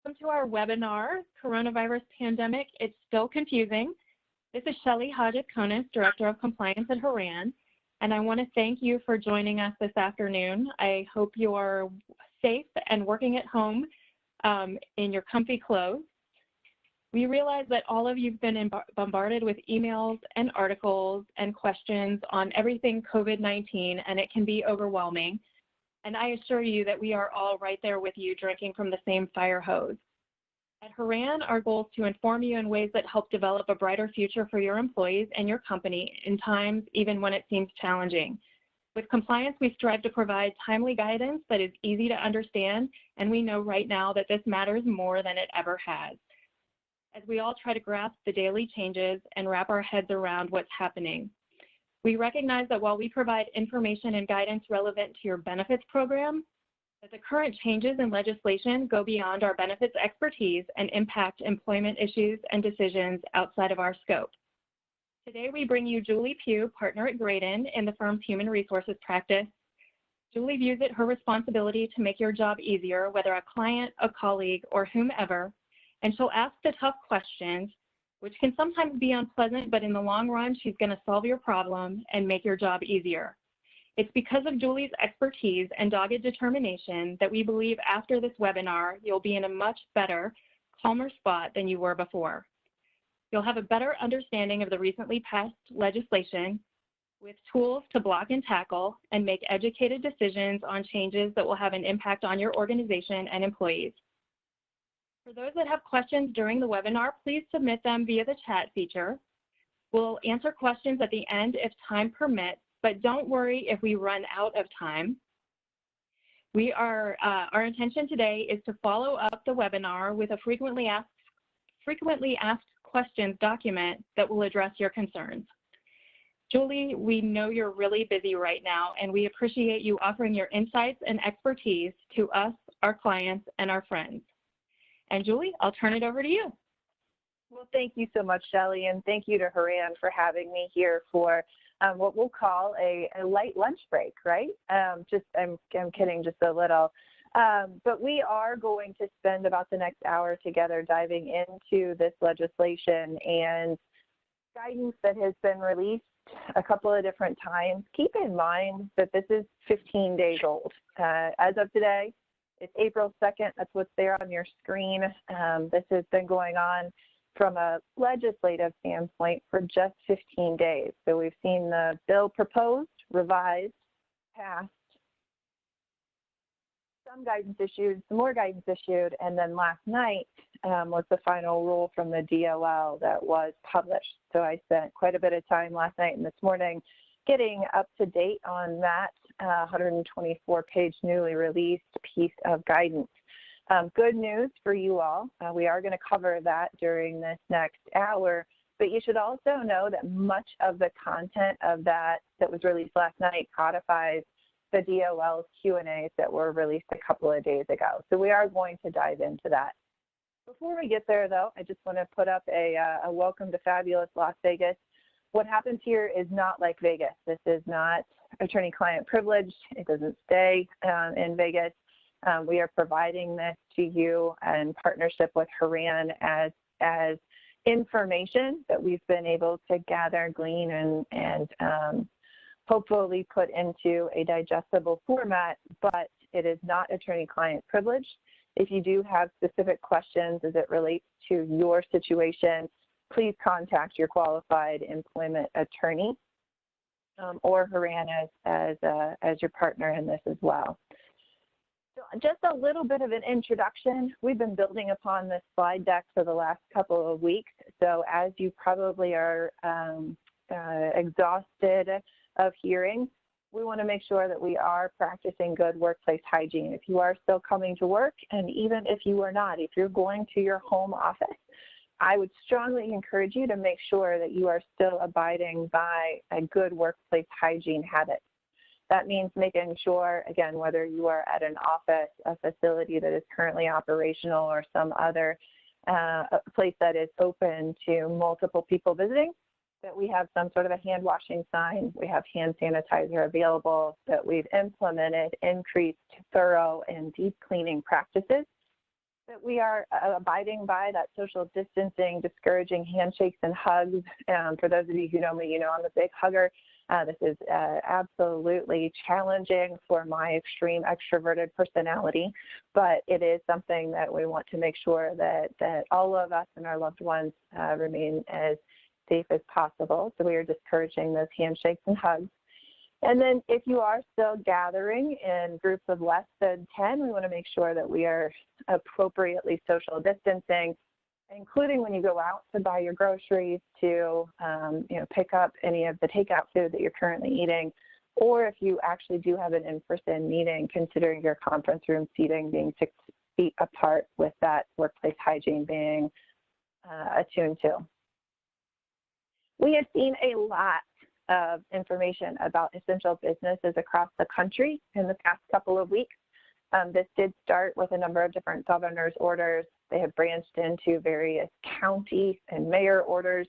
Welcome to our webinar, Coronavirus Pandemic, It's Still Confusing. This is Shelley Hodges-Konis, Director of Compliance at HORAN, and I want to thank you for joining us this afternoon. I hope you're safe and working at home in your comfy clothes. We realize that all of you've been bombarded with emails and articles and questions on everything COVID-19, and it can be overwhelming. And I assure you that we are all right there with you, drinking from the same fire hose. At HORAN, our goal is to inform you in ways that help develop a brighter future for your employees and your company in times even when it seems challenging. With compliance, we strive to provide timely guidance that is easy to understand, and we know right now that this matters more than it ever has. As we all try to grasp the daily changes and wrap our heads around what's happening. We recognize that while we provide information and guidance relevant to your benefits program, that the current changes in legislation go beyond our benefits expertise and impact employment issues and decisions outside of our scope. Today, we bring you Julie Pugh, partner at Graydon in the firm's human resources practice. Julie views it her responsibility to make your job easier, whether a client, a colleague, or whomever, and she'll ask the tough questions, which can sometimes be unpleasant, but in the long run, she's going to solve your problem and make your job easier. It's because of Julie's expertise and dogged determination that we believe after this webinar, you'll be in a much better, calmer spot than you were before. You'll have a better understanding of the recently passed legislation with tools to block and tackle and make educated decisions on changes that will have an impact on your organization and employees. For those that have questions during the webinar, please submit them via the chat feature. We'll answer questions at the end if time permits, but don't worry if we run out of time. Our intention today is to follow up the webinar with a frequently asked questions document that will address your concerns. Julie, we know you're really busy right now, and we appreciate you offering your insights and expertise to us, our clients, and our friends. And Julie, I'll turn it over to you. Well, thank you so much, Shelley, and thank you to HORAN for having me here for what we'll call a light lunch break, right? I'm kidding just a little. But we are going to spend about the next hour together diving into this legislation and guidance that has been released a couple of different times. Keep in mind that this is 15 days old. As of today, it's April 2nd. That's what's there on your screen. This has been going on from a legislative standpoint for just 15 days. So we've seen the bill proposed, revised, passed, some guidance issued, some more guidance issued, and then last night was the final rule from the DOL that was published. So I spent quite a bit of time last night and this morning getting up to date on that 124-page newly released piece of guidance. Good news for you all. We are going to cover that during this next hour, but you should also know that much of the content of that was released last night codifies the DOL's Q&As that were released a couple of days ago. So we are going to dive into that. Before we get there, though, I just want to put up a welcome to fabulous Las Vegas. What happens here is not like Vegas. This is not attorney-client privilege. It doesn't stay in Vegas. We are providing this to you in partnership with HORAN as information that we've been able to gather, glean, and hopefully put into a digestible format, but it is not attorney-client privilege. If you do have specific questions as it relates to your situation, please contact your qualified employment attorney or HORAN as your partner in this as well. So just a little bit of an introduction. We've been building upon this slide deck for the last couple of weeks. So as you probably are exhausted of hearing, we want to make sure that we are practicing good workplace hygiene. If you are still coming to work, and even if you are not, if you're going to your home office, I would strongly encourage you to make sure that you are still abiding by a good workplace hygiene habit. That means making sure, again, whether you are at an office, a facility that is currently operational, or some other place that is open to multiple people visiting, that we have some sort of a hand washing sign, we have hand sanitizer available, that we've implemented increased thorough and deep cleaning practices, that we are abiding by that social distancing, discouraging handshakes and hugs. For those of you who know me, you know I'm a big hugger. This is absolutely challenging for my extreme extroverted personality, but it is something that we want to make sure that all of us and our loved ones remain as safe as possible. So we are discouraging those handshakes and hugs. And then if you are still gathering in groups of less than 10, we want to make sure that we are appropriately social distancing, including when you go out to buy your groceries, to pick up any of the takeout food that you're currently eating, or if you actually do have an in-person meeting, considering your conference room seating being 6 feet apart with that workplace hygiene being attuned to. We have seen a lot of information about essential businesses across the country in the past couple of weeks. This did start with a number of different governor's orders. They have branched into various county and mayor orders.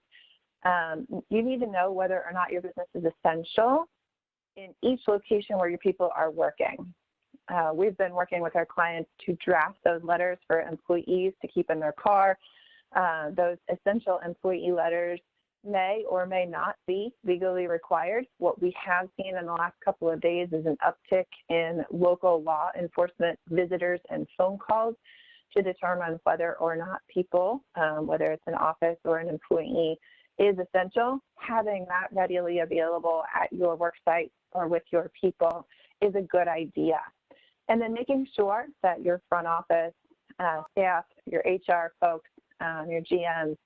You need to know whether or not your business is essential in each location where your people are working. We've been working with our clients to draft those letters for employees to keep in their car. Those essential employee letters may or may not be legally required. What we have seen in the last couple of days is an uptick in local law enforcement visitors and phone calls to determine whether or not people, whether it's an office or an employee, is essential. Having that readily available at your work site or with your people is a good idea. And then making sure that your front office staff, your HR folks, your GMs,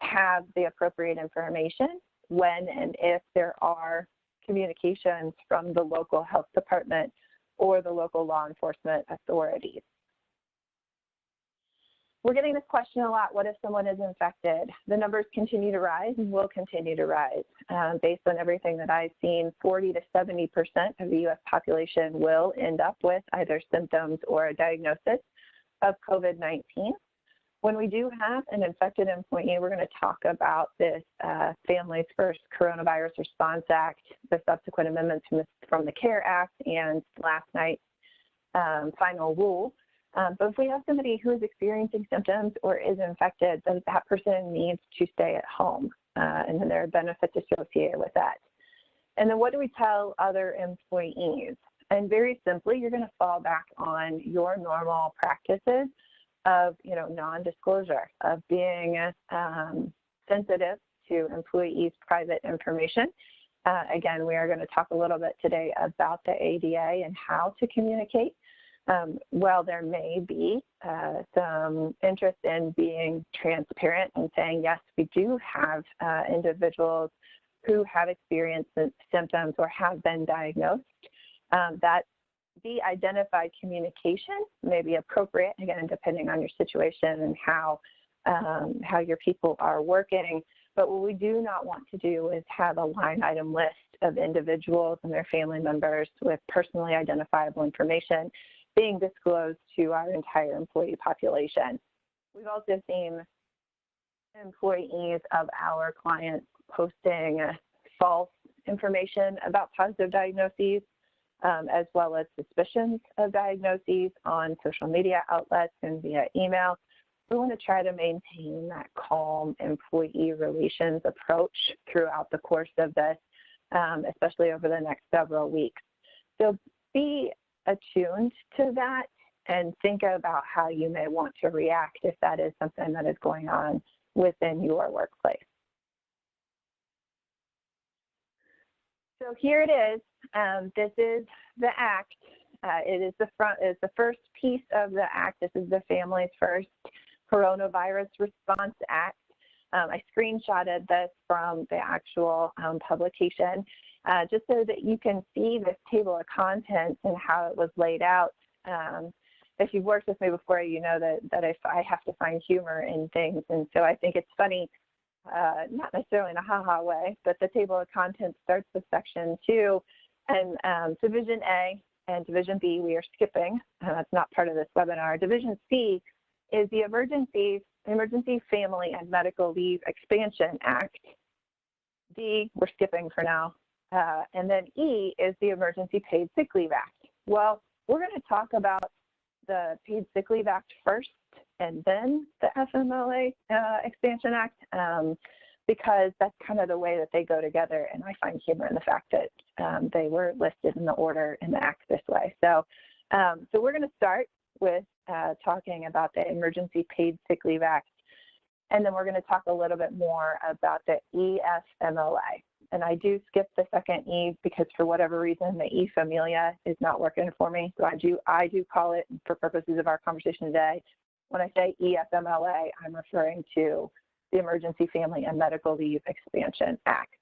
have the appropriate information when and if there are communications from the local health department or the local law enforcement authorities. We're getting this question a lot: what if someone is infected? The numbers continue to rise and will continue to rise. Based on everything that I've seen, 40 to 70% of the U.S. population will end up with either symptoms or a diagnosis of COVID-19. When we do have an infected employee, we're going to talk about this Families First Coronavirus Response Act, the subsequent amendments from the CARE Act, and last night's final rule. But if we have somebody who is experiencing symptoms or is infected, then that person needs to stay at home, and then there are benefits associated with that. And then what do we tell other employees? And very simply, you're going to fall back on your normal practices of non-disclosure, of being sensitive to employees' private information. Again, we are going to talk a little bit today about the ADA and how to communicate. While there may be some interest in being transparent and saying, yes, we do have individuals who have experienced symptoms or have been diagnosed, that de-identified communication may be appropriate, again, depending on your situation and how your people are working. But what we do not want to do is have a line item list of individuals and their family members with personally identifiable information being disclosed to our entire employee population. We've also seen employees of our clients posting false information about positive diagnoses, as well as suspicions of diagnoses on social media outlets and via email. We want to try to maintain that calm employee relations approach throughout the course of this, especially over the next several weeks. So be attuned to that and think about how you may want to react if that is something that is going on within your workplace. So here it is. This is the act. It is the first piece of the act. This is the Families First Coronavirus Response Act. I screenshotted this from the actual publication just so that you can see this table of contents and how it was laid out. If you've worked with me before, you know that if I have to find humor in things, and so I think it's funny. Not necessarily in a ha-ha way, but the table of contents starts with Section 2, and Division A and Division B we are skipping. That's not part of this webinar. Division C is the Emergency Family and Medical Leave Expansion Act. D, we're skipping for now. And then E is the Emergency Paid Sick Leave Act. Well, we're going to talk about the Paid Sick Leave Act first, and then the FMLA Expansion Act, because that's kind of the way that they go together. And I find humor in the fact that they were listed in the order in the Act this way. So, so we're going to start with talking about the Emergency Paid Sick Leave Act, and then we're going to talk a little bit more about the EFMLA. And I do skip the second E because for whatever reason, the E familia is not working for me. So I do call it, for purposes of our conversation today, when I say EFMLA, I'm referring to the Emergency Family and Medical Leave Expansion Act.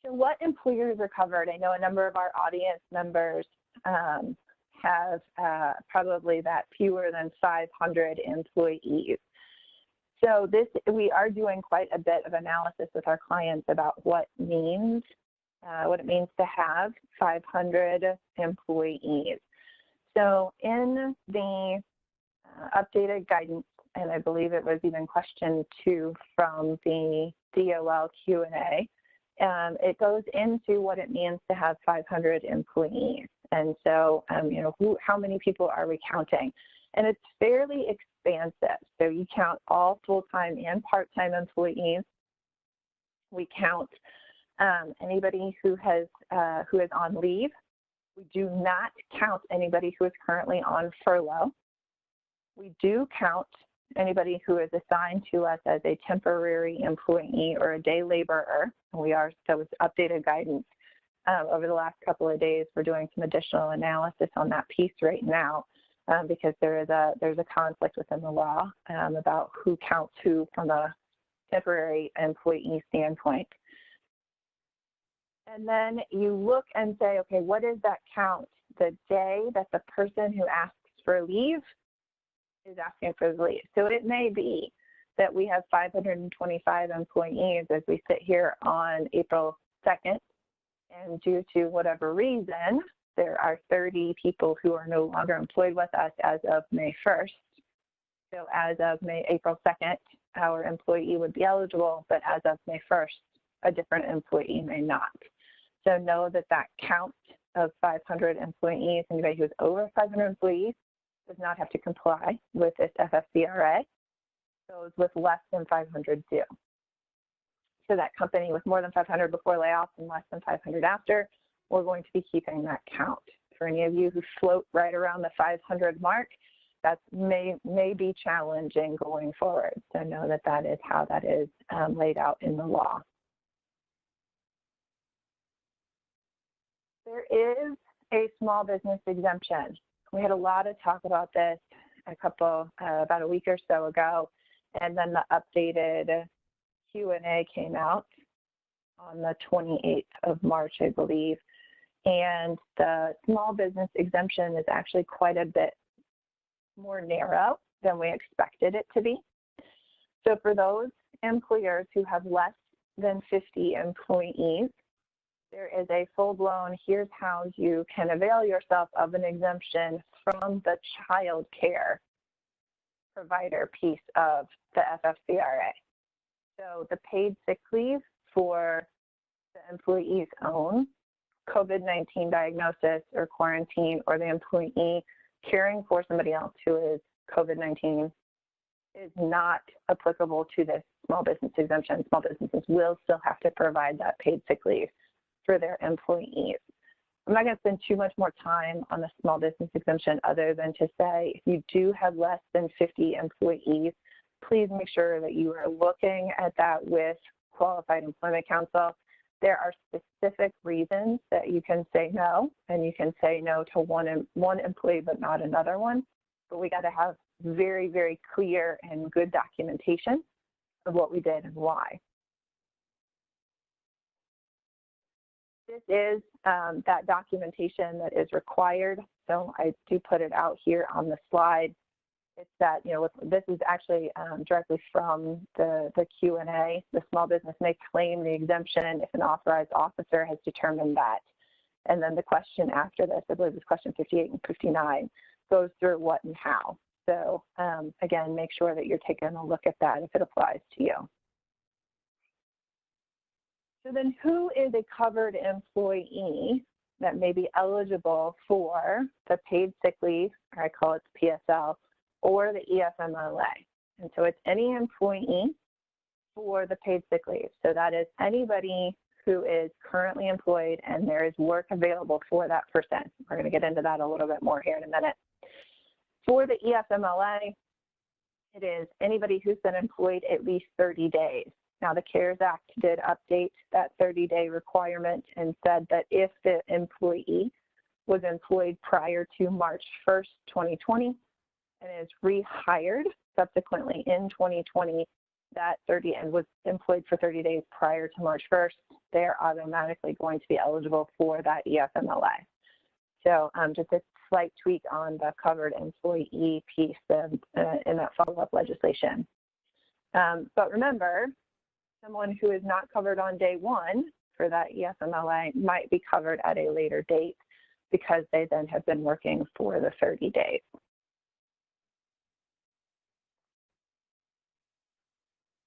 So what employers are covered? I know a number of our audience members have probably that fewer than 500 employees. So we are doing quite a bit of analysis with our clients about what it means to have 500 employees. So in the updated guidance, and I believe it was even question 2 from the DOL Q&A, it goes into what it means to have 500 employees. And so, how many people are we counting? And it's fairly expansive. So you count all full-time and part-time employees. We count anybody who is on leave. We do not count anybody who is currently on furlough. We do count anybody who is assigned to us as a temporary employee or a day laborer. So it's updated guidance over the last couple of days. We're doing some additional analysis on that piece right now because there's a conflict within the law about who counts who from a temporary employee standpoint. And then you look and say, okay, what is that count the day that the person who asks for leave is asking for the leave? So it may be that we have 525 employees as we sit here on April 2nd, and due to whatever reason, there are 30 people who are no longer employed with us as of May 1st. So as of April 2nd, our employee would be eligible, but as of May 1st, a different employee may not. So know that that count of 500 employees, anybody who's over 500 employees, does not have to comply with this FFCRA. Those with less than 500 do. So that company with more than 500 before layoffs and less than 500 after, we're going to be keeping that count. For any of you who float right around the 500 mark, that may be challenging going forward. So know that that is how that is laid out in the law. There is a small business exemption. We had a lot of talk about this about a week or so ago, and then the updated Q&A came out on the 28th of March, I believe. And the small business exemption is actually quite a bit more narrow than we expected it to be. So for those employers who have less than 50 employees, there is a full-blown, here's how you can avail yourself of an exemption from the child care provider piece of the FFCRA. So the paid sick leave for the employee's own COVID-19 diagnosis or quarantine, or the employee caring for somebody else who is COVID-19, is not applicable to this small business exemption. Small businesses will still have to provide that paid sick leave for their employees. I'm not going to spend too much more time on the small business exemption other than to say, if you do have less than 50 employees, please make sure that you are looking at that with Qualified Employment Counsel. There are specific reasons that you can say no, and you can say no to one employee but not another one. But we got to have very, very clear and good documentation of what we did and why. This is that documentation that is required. So I do put it out here on the slide. It's that, this is actually directly from the Q&A. The small business may claim the exemption if an authorized officer has determined that. And then the question after this, I believe it's question 58 and 59, goes through what and how. So again, make sure that you're taking a look at that if it applies to you. So then who is a covered employee that may be eligible for the paid sick leave, or I call it the PSL, or the EFMLA. And so it's any employee for the paid sick leave. So that is anybody who is currently employed and there is work available for that person. We're going to get into that a little bit more here in a minute. For the EFMLA, it is anybody who's been employed at least 30 days. Now, the CARES Act did update that 30-day requirement and said that if the employee was employed prior to March 1st, 2020, and is rehired subsequently in 2020, and was employed for 30 days prior to March 1st, they're automatically going to be eligible for that EFMLA. So just a slight tweak on the covered employee piece in that follow-up legislation. But remember, someone who is not covered on day one for that EFMLA might be covered at a later date because they then have been working for the 30 days.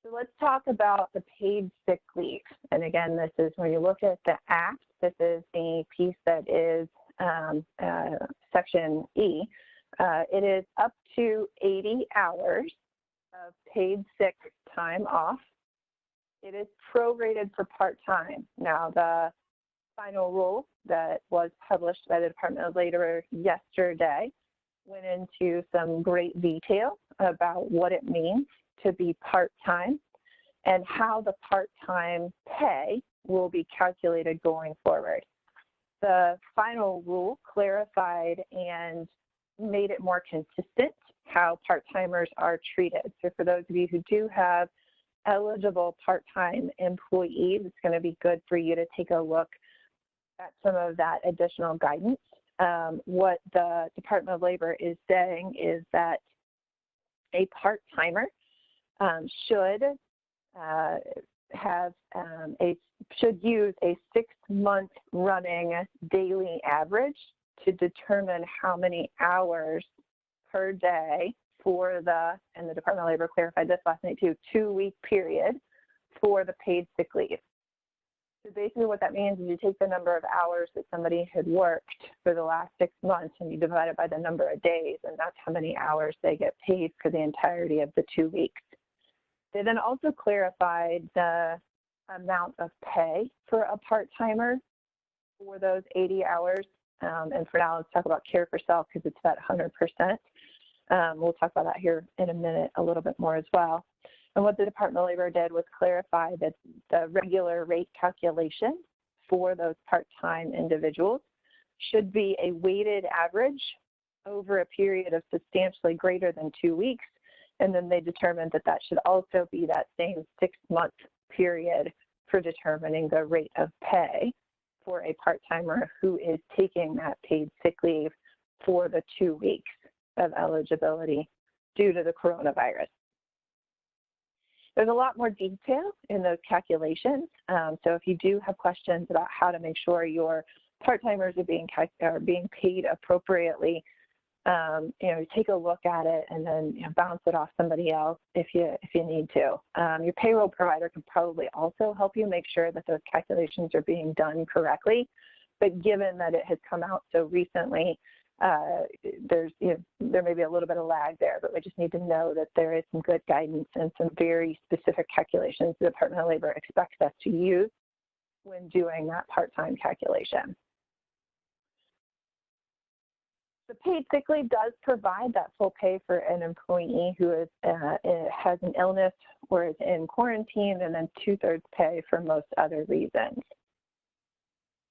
So let's talk about the paid sick leave. And again, this is when you look at the Act, this is the piece that is Section E. It is up to 80 hours of paid sick time off. It is prorated for part-time. Now, the final rule that was published by the Department of Labor yesterday went into some great detail about what it means to be part-time and how the part-time pay will be calculated going forward. The final rule clarified and made it more consistent how part-timers are treated. So for those of you who do have eligible part-time employees, it's going to be good for you to take a look at some of that additional guidance. What the Department of is saying is that a part-timer should should use a 6-month running daily average to determine how many hours per day for and the Department of Labor clarified this last night too, 2-week period for the paid sick leave. So basically what that means is you take the number of hours that somebody had worked for the last 6 months and you divide it by the number of days, and that's how many hours they get paid for the entirety of the 2 weeks. They then also clarified the amount of pay for a part-timer for those 80 hours. And for now, let's talk about care for self because it's that 100%. We'll talk about that here in a minute a little bit more as well. And what the Department of Labor did was clarify that the regular rate calculation for those part-time individuals should be a weighted average over a period of substantially greater than 2 weeks. And then they determined that that should also be that same 6-month period for determining the rate of pay for a part-timer who is taking that paid sick leave for the 2 weeks of eligibility due to the coronavirus. There's a lot more detail in those calculations. So if you do have questions about how to make sure your part-timers are being paid appropriately, take a look at it and then bounce it off somebody else if you need to. Your payroll provider can probably also help you make sure that those calculations are being done correctly. But given that it has come out so recently, there may be a little bit of lag there, but we just need to know that there is some good guidance and some very specific calculations the Department of Labor expects us to use when doing that part-time calculation. The paid sick leave does provide that full pay for an employee who has an illness or is in quarantine, and then 2/3 pay for most other reasons.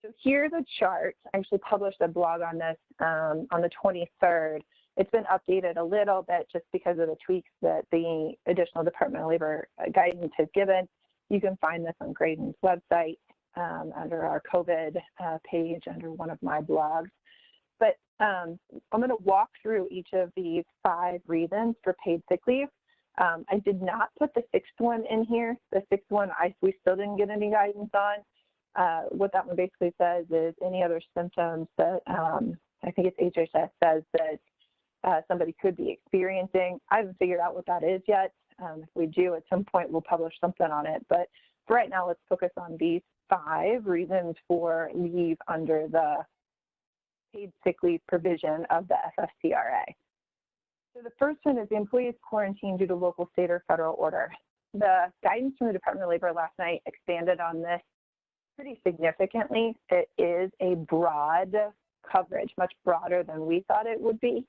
So here's a chart. I actually published a blog on this on the 23rd. It's been updated a little bit just because of the tweaks that the additional Department of Labor guidance has given. You can find this on Graydon's website under our COVID page under one of my blogs. But I'm going to walk through each of these 5 reasons for paid sick leave. I did not put the 6th one in here. The 6th one we still didn't get any guidance on. What that one basically says is any other symptoms that I think it's HHS says that somebody could be experiencing. I haven't figured out what that is yet. If we do, at some point we'll publish something on it. But for right now, let's focus on these 5 reasons for leave under the paid sick leave provision of the FFCRA. So the first one is the employee is quarantined due to local, state, or federal order. The guidance from the Department of Labor last night expanded on this pretty significantly. It is a broad coverage, much broader than we thought it would be.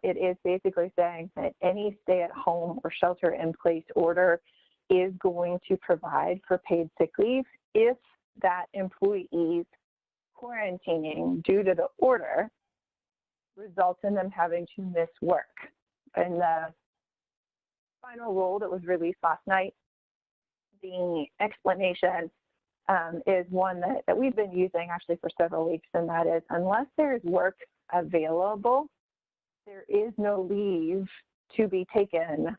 It is basically saying that any stay-at-home or shelter-in-place order is going to provide for paid sick leave if that employee's quarantining due to the order results in them having to miss work. And the final rule that was released last night, the explanation is one that we've been using actually for several weeks, and that is unless there is work available, there is no leave to be taken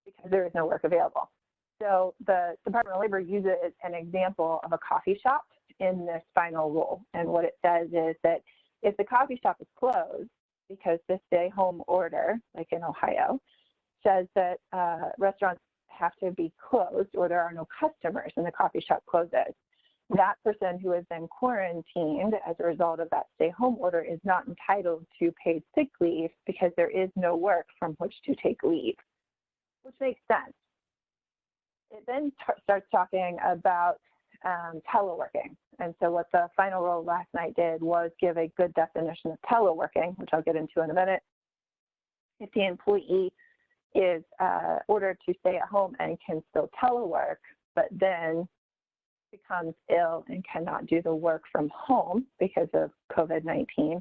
because there is no work available. So the Department of Labor uses an example of a coffee shop in this final rule. And what it says is that if the coffee shop is closed because the stay-home order, like in Ohio, says that restaurants have to be closed or there are no customers and the coffee shop closes, that person who has been quarantined as a result of that stay-home order is not entitled to paid sick leave because there is no work from which to take leave, which makes sense. It then starts talking about teleworking. And so what the final rule last night did was give a good definition of teleworking, which I'll get into in a minute. If the employee is ordered to stay at home and can still telework, but then becomes ill and cannot do the work from home because of COVID-19,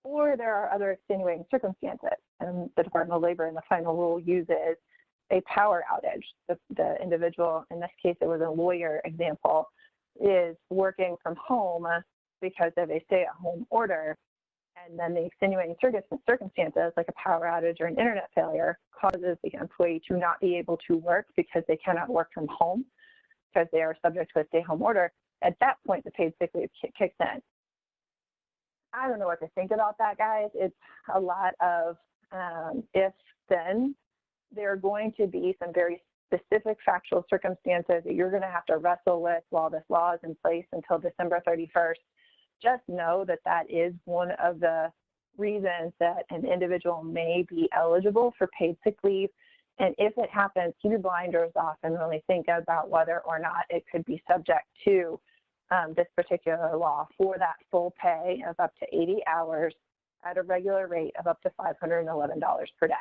or there are other extenuating circumstances. And the Department of Labor in the final rule uses a power outage. The individual, in this case, it was a lawyer example, is working from home because of a stay-at-home order, and then the extenuating circumstances, like a power outage or an internet failure, causes the employee to not be able to work because they cannot work from home because they are subject to a stay-home order. At that point, the paid sick leave kicks in. I don't know what to think about that, guys. It's a lot of if-then. There are going to be some very specific factual circumstances that you're going to have to wrestle with while this law is in place until December 31st. Just know that that is one of the reasons that an individual may be eligible for paid sick leave. And if it happens, keep your blinders off and really think about whether or not it could be subject to this particular law for that full pay of up to 80 hours at a regular rate of up to $511 per day.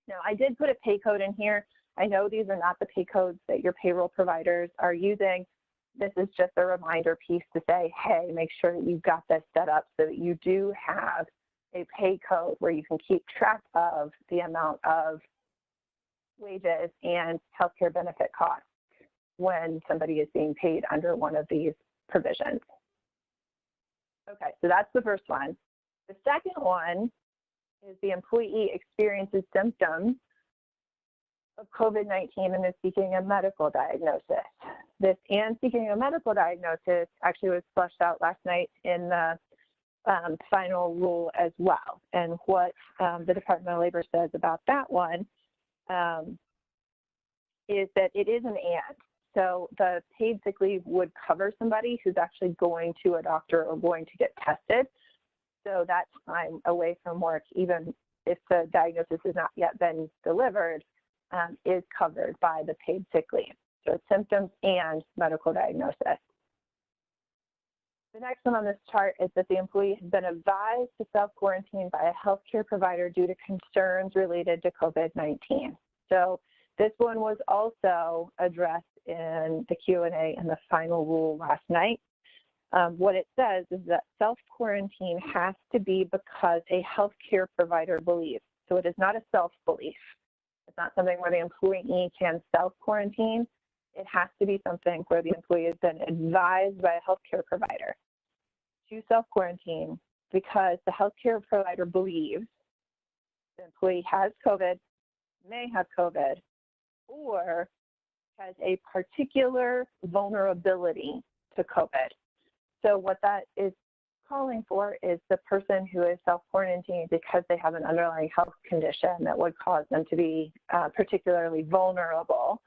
Now, I did put a pay code in here. I know these are not the pay codes that your payroll providers are using. This is just a reminder piece to say, hey, make sure that you've got this set up so that you do have a pay code where you can keep track of the amount of wages and healthcare benefit costs when somebody is being paid under one of these provisions. Okay, so that's the first one. The second one is the employee experiences symptoms of COVID-19 and is seeking a medical diagnosis. This and seeking a medical diagnosis actually was fleshed out last night in the final rule as well. And what the Department of Labor says about that one is that it is an and. So the paid sick leave would cover somebody who's actually going to a doctor or going to get tested. So that time away from work, even if the diagnosis has not yet been delivered, is covered by the paid sick leave. So it's symptoms and medical diagnosis. The next one on this chart is that the employee has been advised to self-quarantine by a healthcare provider due to concerns related to COVID-19. So this one was also addressed in the Q&A in the final rule last night. What it says is that self-quarantine has to be because a healthcare provider believes. So it is not a self-belief. It's not something where the employee can self-quarantine. It has to be something where the employee has been advised by a healthcare provider to self-quarantine because the healthcare provider believes the employee has COVID, may have COVID, or has a particular vulnerability to COVID. So what that is calling for is the person who is self-quarantining because they have an underlying health condition that would cause them to be particularly vulnerable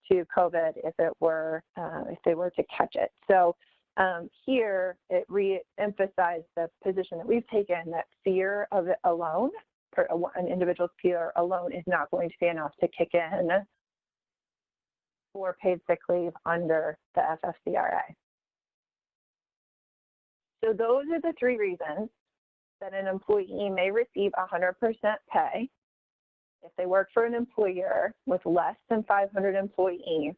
to COVID if they were to catch it. So here it re-emphasized the position that we've taken, that fear of it alone, for an individual's fear alone, is not going to be enough to kick in for paid sick leave under the FFCRA. So those are the three reasons that an employee may receive 100% pay if they work for an employer with less than 500 employees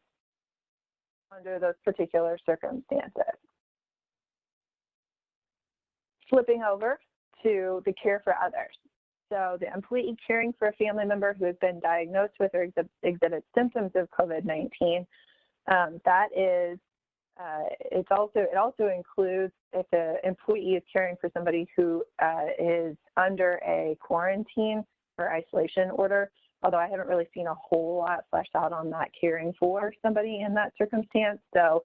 under those particular circumstances. Flipping over to the care for others. So the employee caring for a family member who has been diagnosed with or exhibits symptoms of COVID-19, that is, it also includes if the employee is caring for somebody who is under a quarantine or isolation order, although I haven't really seen a whole lot fleshed out on that caring for somebody in that circumstance. So,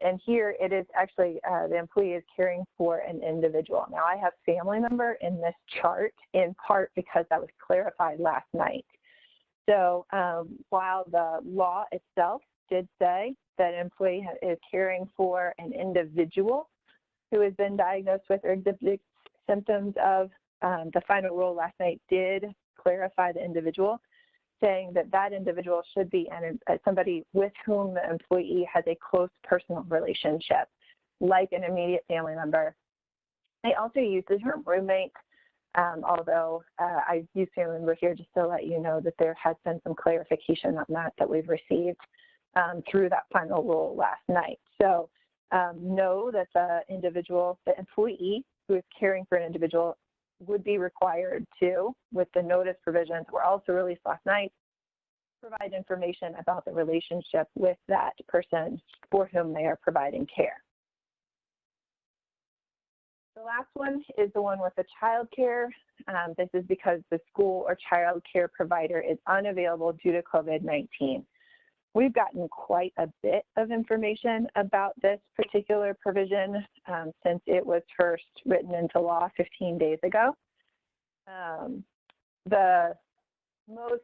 and here it is actually the employee is caring for an individual. Now I have family member in this chart in part because that was clarified last night. So while the law itself did say that an employee is caring for an individual who has been diagnosed with or exhibits symptoms of, the final rule last night did clarify the individual, saying that that individual should be somebody with whom the employee has a close personal relationship, like an immediate family member. They also use the term roommate, although I use family member here just to let you know that there has been some clarification on that we've received through that final rule last night. So know that the employee who is caring for an individual would be required to, with the notice provisions were also released last night, provide information about the relationship with that person for whom they are providing care. The last one is the one with the child care. This is because the school or child care provider is unavailable due to COVID-19. We've gotten quite a bit of information about this particular provision since it was first written into law 15 days ago. The most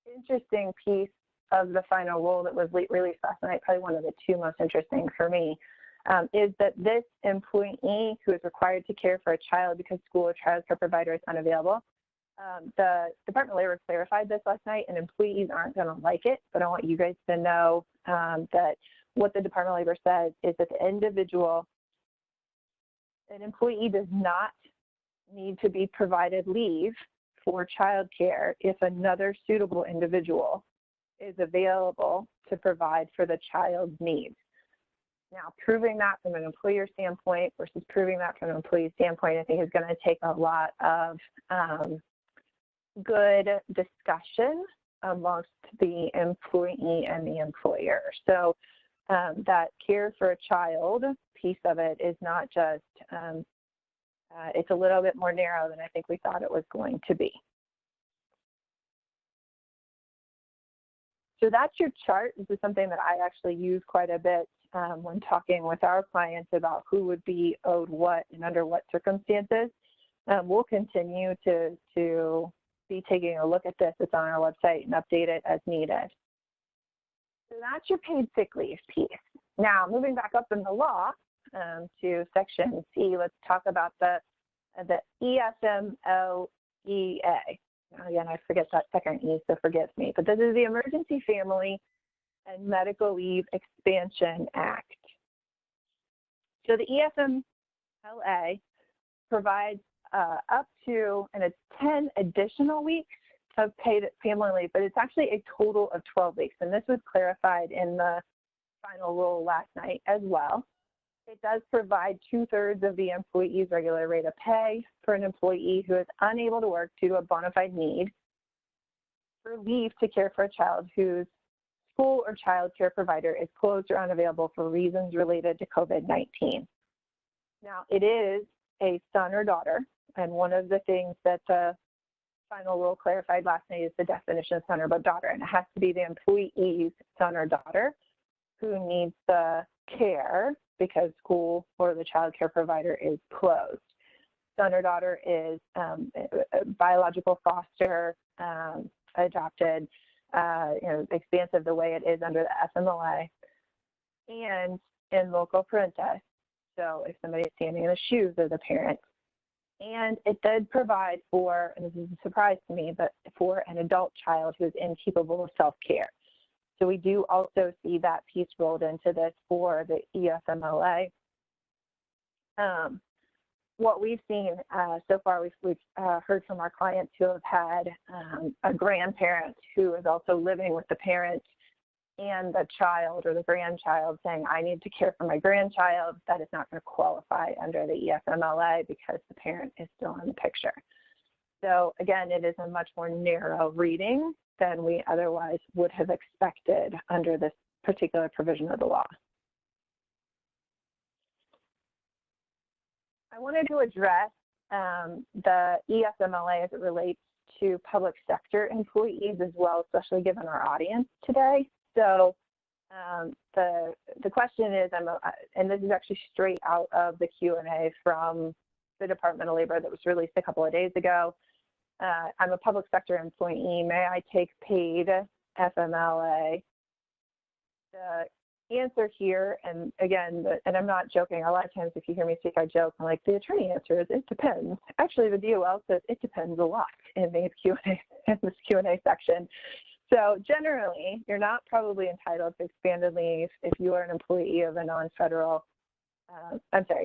interesting piece of the final rule that was released last night, probably one of the two most interesting for me, is that this employee who is required to care for a child because school or child care provider is unavailable, the Department of Labor clarified this last night, and employees aren't going to like it, but I want you guys to know that what the Department of Labor says is that the an employee does not need to be provided leave for child care if another suitable individual is available to provide for the child's needs. Now, proving that from an employer standpoint versus proving that from an employee standpoint, I think is going to take a lot of good discussion amongst the employee and the employer. So that care for a child piece of it is not just, it's a little bit more narrow than I think we thought it was going to be. So that's your chart. This is something that I actually use quite a bit when talking with our clients about who would be owed what and under what circumstances. We'll continue to be taking a look at this. It's on our website and update it as needed. So that's your paid sick leave piece. Now, moving back up in the law to Section C, let's talk about the EFMLA. Again, I forget that second E, so forgive me. But this is the Emergency Family and Medical Leave Expansion Act. So the EFMLA provides up to, and it's 10 additional weeks of paid family leave, but it's actually a total of 12 weeks. And this was clarified in the final rule last night as well. It does provide 2/3 of the employee's regular rate of pay for an employee who is unable to work due to a bona fide need for leave to care for a child whose school or child care provider is closed or unavailable for reasons related to COVID-19. Now, it is a son or daughter, and one of the things that the final rule clarified last night is the definition of son or daughter, and it has to be the employee's son or daughter who needs the care because school or the child care provider is closed. Son or daughter is biological foster, adopted, expansive the way it is under the FMLA, and in loco parentis. So if somebody's standing in the shoes of the parent. And it did provide for, and this is a surprise to me, but for an adult child who is incapable of self-care. So we do also see that piece rolled into this for the EFMLA. What we've seen so far, we've heard from our clients who have had a grandparent who is also living with the parent and the child or the grandchild saying, I need to care for my grandchild. That is not going to qualify under the EFMLA because the parent is still in the picture. So again, it is a much more narrow reading than we otherwise would have expected under this particular provision of the law. I wanted to address the EFMLA as it relates to public sector employees as well, especially given our audience today. So the question is, and this is actually straight out of the Q&A from the Department of Labor that was released a couple of days ago. I'm a public sector employee. May I take paid FMLA? The answer here, and again, and I'm not joking, a lot of times if you hear me speak, I joke, I'm like, the attorney answer is, it depends. Actually, the DOL says it depends a lot in this Q&A section. So generally, you're not probably entitled to expanded leave if you are an employee of a non-federal,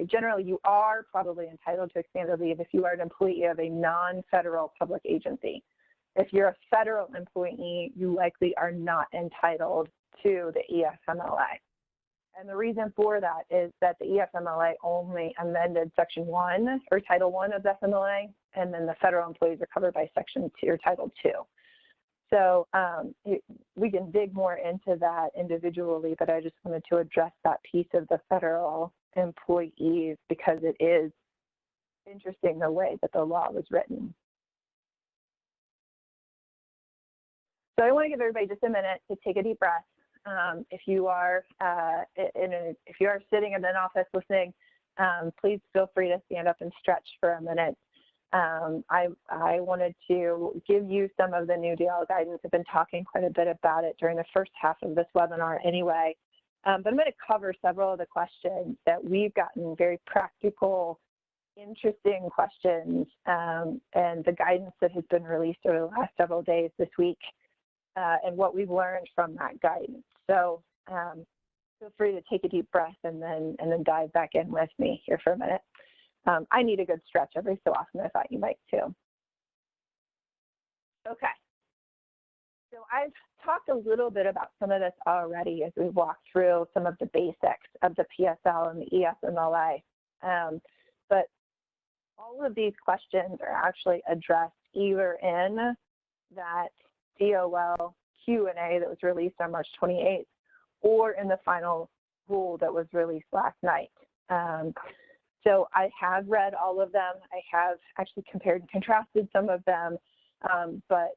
generally you are probably entitled to expanded leave if you are an employee of a non-federal public agency. If you're a federal employee, you likely are not entitled to the EFMLA. And the reason for that is that the EFMLA only amended Section 1 or Title 1 of the FMLA, and then the federal employees are covered by Section 2 or Title 2. So we can dig more into that individually, but I just wanted to address that piece of the federal employees because it is interesting the way that the law was written. So I want to give everybody just a minute to take a deep breath. If you are sitting in an office listening, please feel free to stand up and stretch for a minute. I wanted to give you some of the new DL guidance. I've been talking quite a bit about it during the first half of this webinar anyway, but I'm going to cover several of the questions that we've gotten, very practical, interesting questions, and the guidance that has been released over the last several days this week, and what we've learned from that guidance. So feel free to take a deep breath and then dive back in with me here for a minute. I need a good stretch every so often. I thought you might too. Okay. So I've talked a little bit about some of this already as we walk through some of the basics of the PSL and the EFMLA. But all of these questions are actually addressed either in that DOL Q&A that was released on March 28th or in the final rule that was released last night. So I have read all of them. I have actually compared and contrasted some of them, but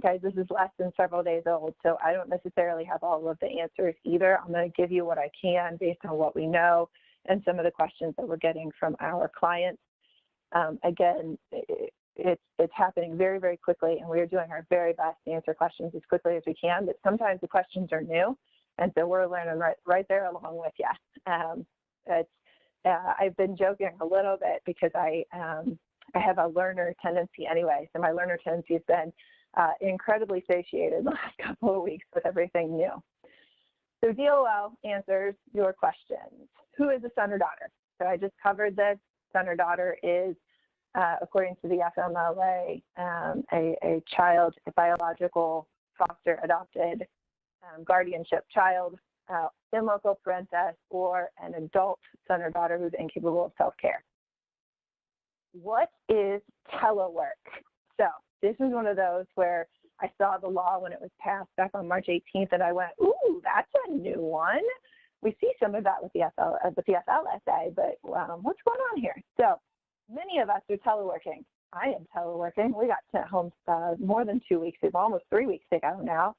guys, this is less than several days old, so I don't necessarily have all of the answers either. I'm going to give you what I can based on what we know and some of the questions that we're getting from our clients. Again, it's happening very, very quickly, and we are doing our very best to answer questions as quickly as we can, but sometimes the questions are new, and so we're learning right there along with you. I've been joking a little bit because I have a learner tendency anyway, so my learner tendency has been incredibly satiated the last couple of weeks with everything new. So DOL answers your questions. Who is a son or daughter? So I just covered this. Son or daughter is, according to the FMLA, a child, a biological, foster, adopted, guardianship child, in loco parentis, or an adult son or daughter who's incapable of self-care. What is telework? So this is one of those where I saw the law when it was passed back on March 18th, and I went, ooh, that's a new one. We see some of that with the PFLSA, but what's going on here? So many of us are teleworking. I am teleworking. We got sent home more than 2 weeks ago, almost 3 weeks ago now.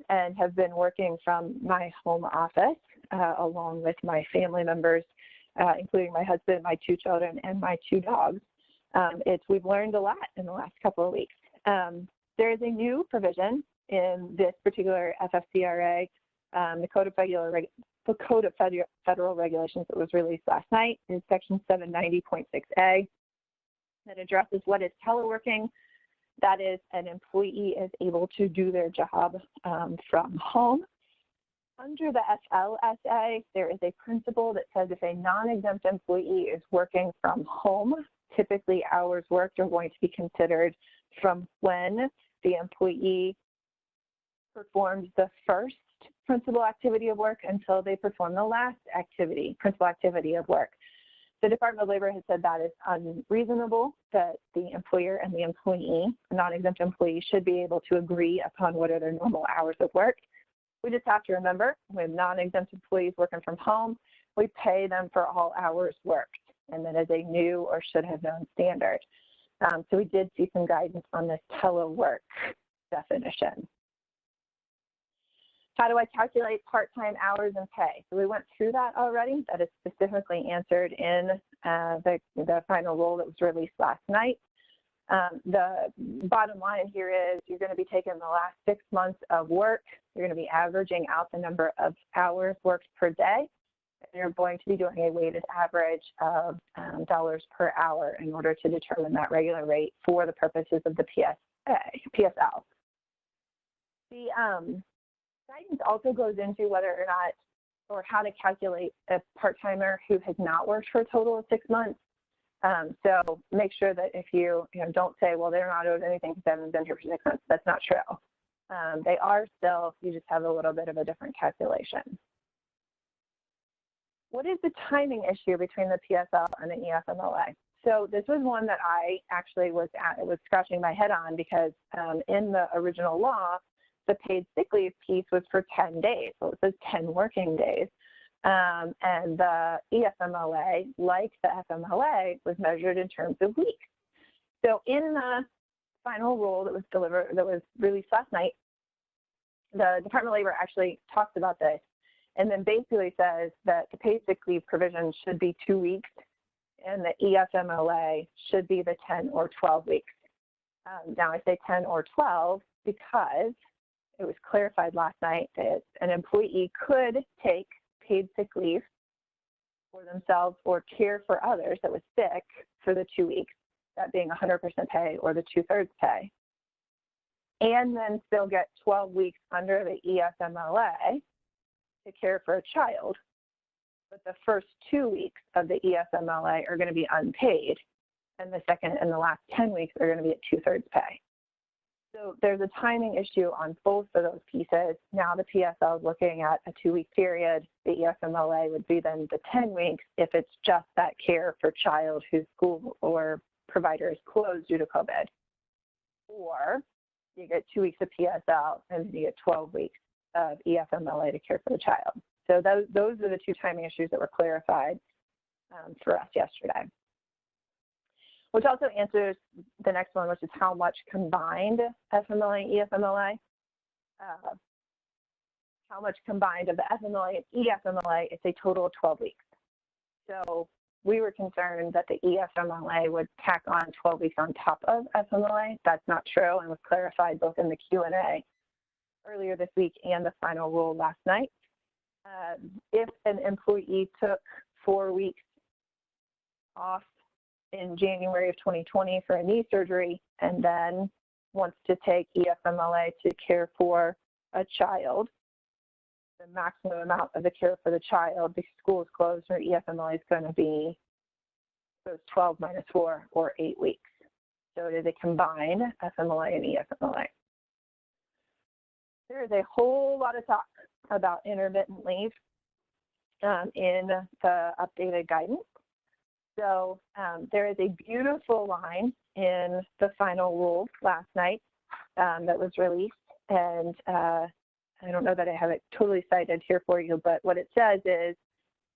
And have been working from my home office along with my family members, including my husband, my 2 children, and my 2 dogs. We've learned a lot in the last couple of weeks. There is a new provision in this particular FFCRA, the Code of Federal Regulations that was released last night is Section 790.6A that addresses what is teleworking. That is, an employee is able to do their job from home. Under the FLSA, there is a principle that says if a non-exempt employee is working from home, typically hours worked are going to be considered from when the employee performs the first principal activity of work until they perform the last principal activity of work. The Department of Labor has said that is unreasonable, that the employer and the employee, a non-exempt employee, should be able to agree upon what are their normal hours of work. We just have to remember, with non-exempt employees working from home, we pay them for all hours worked, and that is a new or should have known standard. So we did see some guidance on this telework definition. How do I calculate part-time hours and pay? So we went through that already. That is specifically answered in the final rule that was released last night. The bottom line here is you're going to be taking the last 6 months of work. You're going to be averaging out the number of hours worked per day. And you're going to be doing a weighted average of dollars per hour in order to determine that regular rate for the purposes of the PSL. The guidance also goes into whether or not, or how to calculate a part-timer who has not worked for a total of 6 months. So make sure that if you don't say, well, they're not owed anything because they haven't been here for 6 months. That's not true. They are still, you just have a little bit of a different calculation. What is the timing issue between the PSL and the EFMLA? So this was one that I actually was scratching my head on because in the original law, the paid sick leave piece was for 10 days. So it says 10 working days. And the EFMLA, like the FMLA, was measured in terms of weeks. So in the final rule that was released last night, the Department of Labor actually talks about this and then basically says that the paid sick leave provision should be 2 weeks and the EFMLA should be the 10 or 12 weeks. Now I say 10 or 12 because it was clarified last night that an employee could take paid sick leave for themselves or care for others that was sick for the 2 weeks, that being 100% pay or the 2/3 pay, and then still get 12 weeks under the EFMLA to care for a child. But the first 2 weeks of the EFMLA are going to be unpaid, and the second and the last 10 weeks are going to be at 2/3 pay. So there's a timing issue on both of those pieces. Now the PSL is looking at a 2-week period. The EFMLA would be then the 10 weeks if it's just that care for child whose school or provider is closed due to COVID. Or you get 2 weeks of PSL and then you get 12 weeks of EFMLA to care for the child. So those are the two timing issues that were clarified for us yesterday. Which also answers the next one, which is how much combined FMLA and EFMLA. How much combined of the FMLA and EFMLA, it's a total of 12 weeks. So we were concerned that the EFMLA would tack on 12 weeks on top of FMLA. That's not true and was clarified both in the Q&A earlier this week and the final rule last night. If an employee took 4 weeks off in January of 2020 for a knee surgery and then wants to take EFMLA to care for a child, the maximum amount of the care for the child, the school is closed, or EFMLA is going to be those 12 minus 4 or 8 weeks. So it is a combined FMLA and EFMLA. There is a whole lot of talk about intermittent leave in the updated guidance. So there is a beautiful line in the final rule last night that was released, and I don't know that I have it totally cited here for you, but what it says is,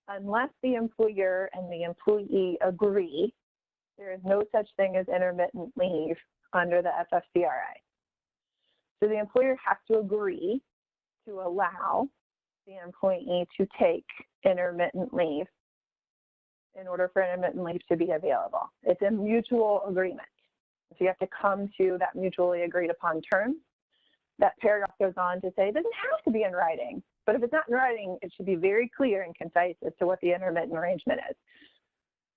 unless the employer and the employee agree, there is no such thing as intermittent leave under the FFCRA. So the employer has to agree to allow the employee to take intermittent leave in order for intermittent leave to be available. It's a mutual agreement. So you have to come to that mutually agreed upon terms. that paragraph goes on to say it doesn't have to be in writing, but if it's not in writing, it should be very clear and concise as to what the intermittent arrangement is.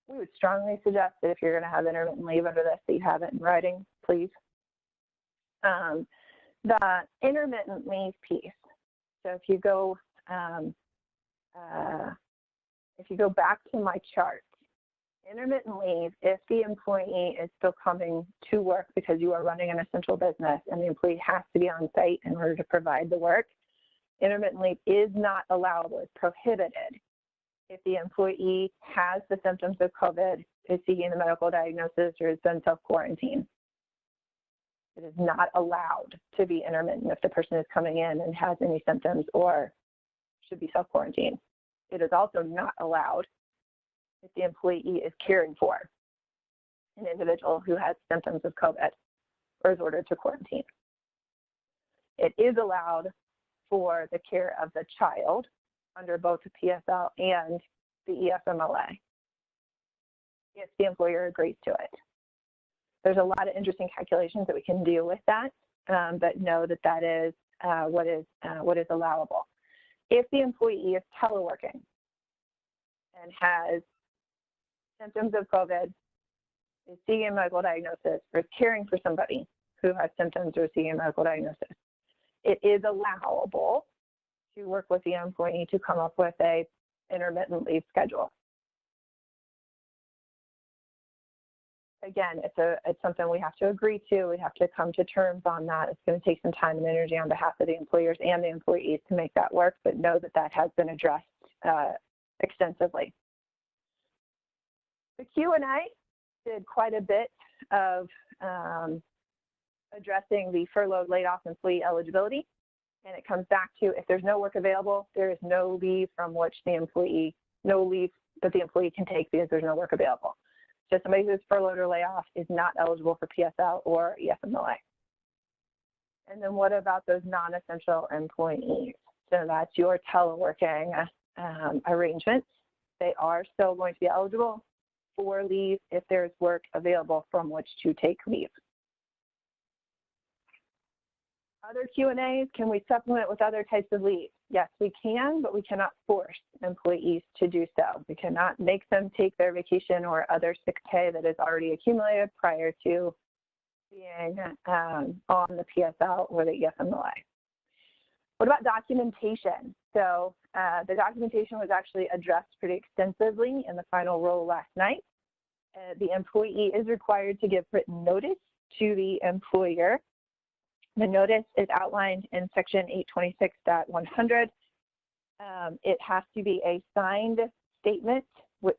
We would strongly suggest that if you're going to have intermittent leave under this, that you have it in writing, please. The intermittent leave piece. So if you go back to my chart, intermittent leave, if the employee is still coming to work because you are running an essential business and the employee has to be on site in order to provide the work, intermittent leave is not allowable, it's prohibited if the employee has the symptoms of COVID, is seeking the medical diagnosis, or has been self-quarantined. It is not allowed to be intermittent if the person is coming in and has any symptoms or should be self-quarantined. It is also not allowed if the employee is caring for an individual who has symptoms of COVID or is ordered to quarantine. It is allowed for the care of the child under both the PSL and the EFMLA if the employer agrees to it. There's a lot of interesting calculations that we can do with that, but know that that is what is allowable. If the employee is teleworking and has symptoms of COVID, is seeking a medical diagnosis, or is caring for somebody who has symptoms or seeking a medical diagnosis, it is allowable to work with the employee to come up with a intermittent leave schedule. Again, it's something we have to agree to. We have to come to terms on that. It's going to take some time and energy on behalf of the employers and the employees to make that work, but know that that has been addressed extensively. The Q&A did quite a bit of addressing the furloughed, laid off employee eligibility. And it comes back to, if there's no work available, there is no leave from which the employee, no leave that the employee can take because there's no work available. So somebody who's furloughed or laid off is not eligible for PSL or EFMLA. And then what about those non-essential employees? So that's your teleworking arrangements. They are still going to be eligible for leave if there's work available from which to take leave. Other Q&As, can we supplement with other types of leave? Yes, we can, but we cannot force employees to do so. We cannot make them take their vacation or other sick pay that is already accumulated prior to being on the PSL or the EFMLA. What about documentation? So the documentation was actually addressed pretty extensively in the final rule last night. The employee is required to give written notice to the employer. The notice is outlined in section 826.100. It has to be a signed statement,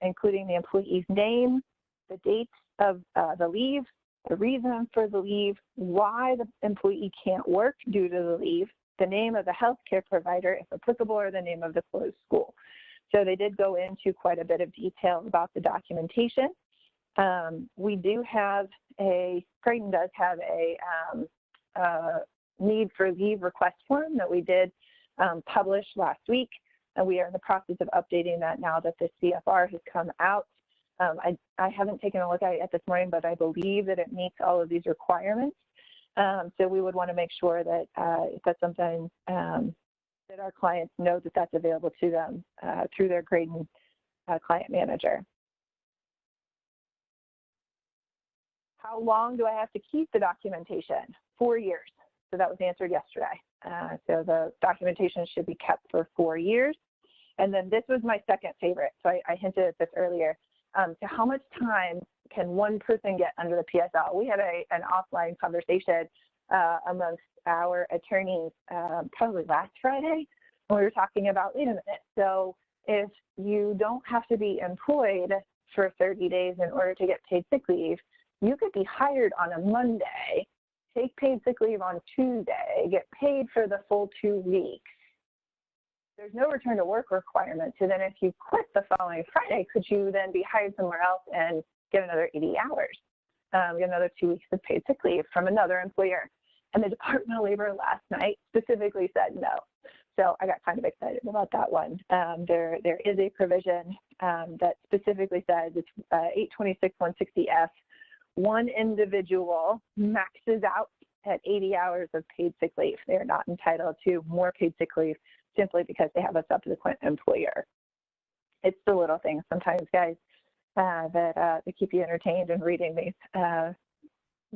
including the employee's name, the date of the leave, the reason for the leave, why the employee can't work due to the leave, the name of the healthcare provider, if applicable, or the name of the closed school. So they did go into quite a bit of detail about the documentation. We do have Graydon does have a need for leave request form that we did publish last week. And we are in the process of updating that now that the CFR has come out. I haven't taken a look at it this morning, but I believe that it meets all of these requirements. So we would want to make sure that if that's something that our clients know that that's available to them through their Graydon client manager. How long do I have to keep the documentation? 4 years. So that was answered yesterday. So the documentation should be kept for 4 years. And then this was my second favorite. So I hinted at this earlier. So how much time can one person get under the PSL? We had an offline conversation amongst our attorneys probably last Friday when we were talking about, wait a minute, so if you don't have to be employed for 30 days in order to get paid sick leave, you could be hired on a Monday, take paid sick leave on Tuesday, get paid for the full 2 weeks. There's no return to work requirement. So then if you quit the following Friday, could you then be hired somewhere else and get another 80 hours, get another 2 weeks of paid sick leave from another employer? And the Department of Labor last night specifically said no. So I got kind of excited about that one. There is a provision that specifically says it's 826.160F. One individual maxes out at 80 hours of paid sick leave. They're not entitled to more paid sick leave simply because they have a subsequent employer. It's the little things sometimes, guys, that keep you entertained in reading these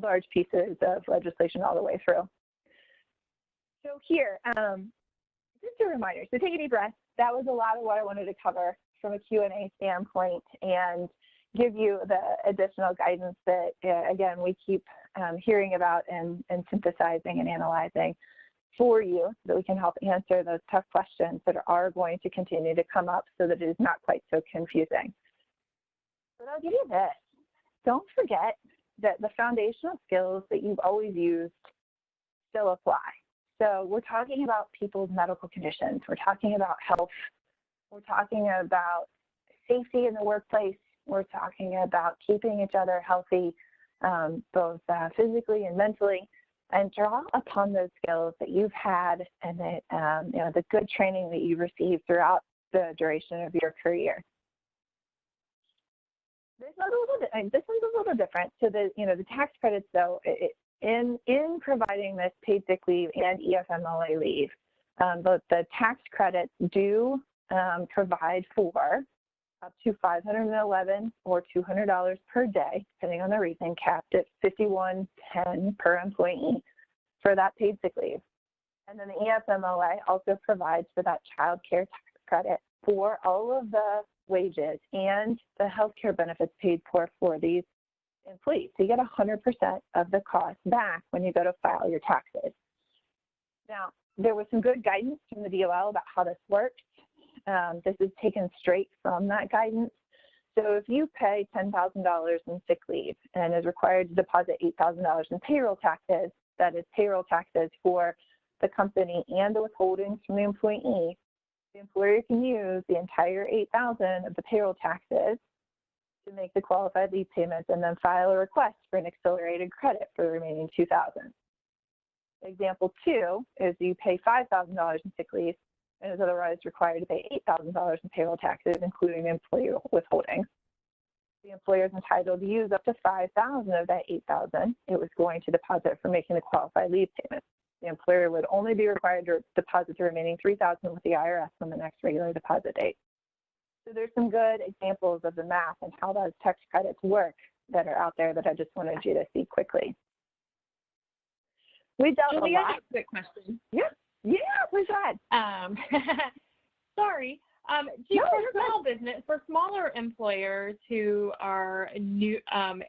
large pieces of legislation all the way through. So here, just a reminder, so take a deep breath. That was a lot of what I wanted to cover from a Q&A standpoint and give you the additional guidance that, again, we keep hearing about and synthesizing and analyzing for you so that we can help answer those tough questions that are going to continue to come up so that it is not quite so confusing. But I'll give you this. Don't forget that the foundational skills that you've always used still apply. So we're talking about people's medical conditions. We're talking about health. We're talking about safety in the workplace. We're talking about keeping each other healthy, both physically and mentally, and draw upon those skills that you've had and that, the good training that you've received throughout the duration of your career. This one's a little different. So the tax credits, though, in providing this paid sick leave and EFMLA leave, but the tax credits do provide for up to $511 or $200 per day, depending on the reason, capped at $51.10 per employee for that paid sick leave. And then the EFMLA also provides for that child care tax credit for all of the wages and the health care benefits paid for these employees. So you get 100% of the cost back when you go to file your taxes. Now, there was some good guidance from the DOL about how this works. This is taken straight from that guidance. So if you pay $10,000 in sick leave and is required to deposit $8,000 in payroll taxes, that is payroll taxes for the company and the withholdings from the employee, the employer can use the entire $8,000 of the payroll taxes to make the qualified leave payments and then file a request for an accelerated credit for the remaining $2,000. Example 2 is you pay $5,000 in sick leave and is otherwise required to pay $8,000 in payroll taxes, including employee withholding. The employer is entitled to use up to $5,000 of that $8,000 it was going to deposit for making the qualified leave payment. The employer would only be required to deposit the remaining $3,000 with the IRS on the next regular deposit date. So there's some good examples of the math and how those tax credits work that are out there that I just wanted you to see quickly. We dealt Julie, a lot. I have a quick question. Yeah, please go ahead. Sorry. For smaller employers who are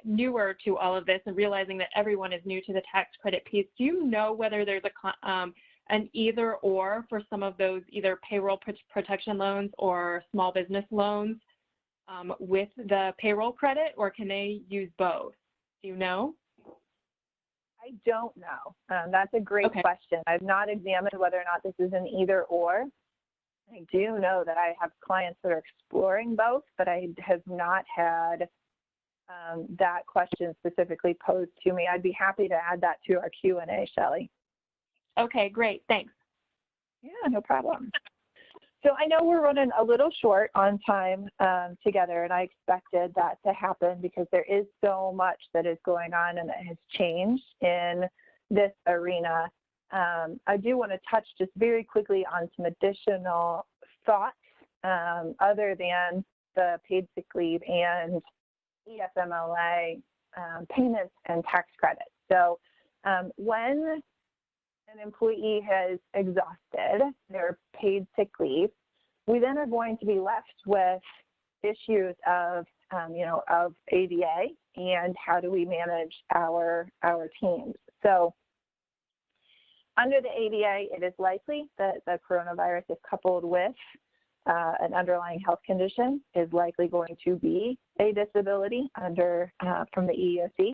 newer to all of this and realizing that everyone is new to the tax credit piece, do you know whether there's an either or for some of those either payroll protection loans or small business loans with the payroll credit, or can they use both? Do you know? I don't know. That's a great question. I've not examined whether or not this is an either or. I do know that I have clients that are exploring both, but I have not had that question specifically posed to me. I'd be happy to add that to our Q&A, Shelley. Okay, great. Thanks. Yeah, no problem. So I know we're running a little short on time together, and I expected that to happen because there is so much that is going on and that has changed in this arena. I do want to touch just very quickly on some additional thoughts other than the paid sick leave and EFMLA payments and tax credits. So when an employee has exhausted their paid sick leave, we then are going to be left with issues of, of ADA and how do we manage our teams. So under the ADA, it is likely that the coronavirus, if coupled with an underlying health condition, is likely going to be a disability under from the EEOC.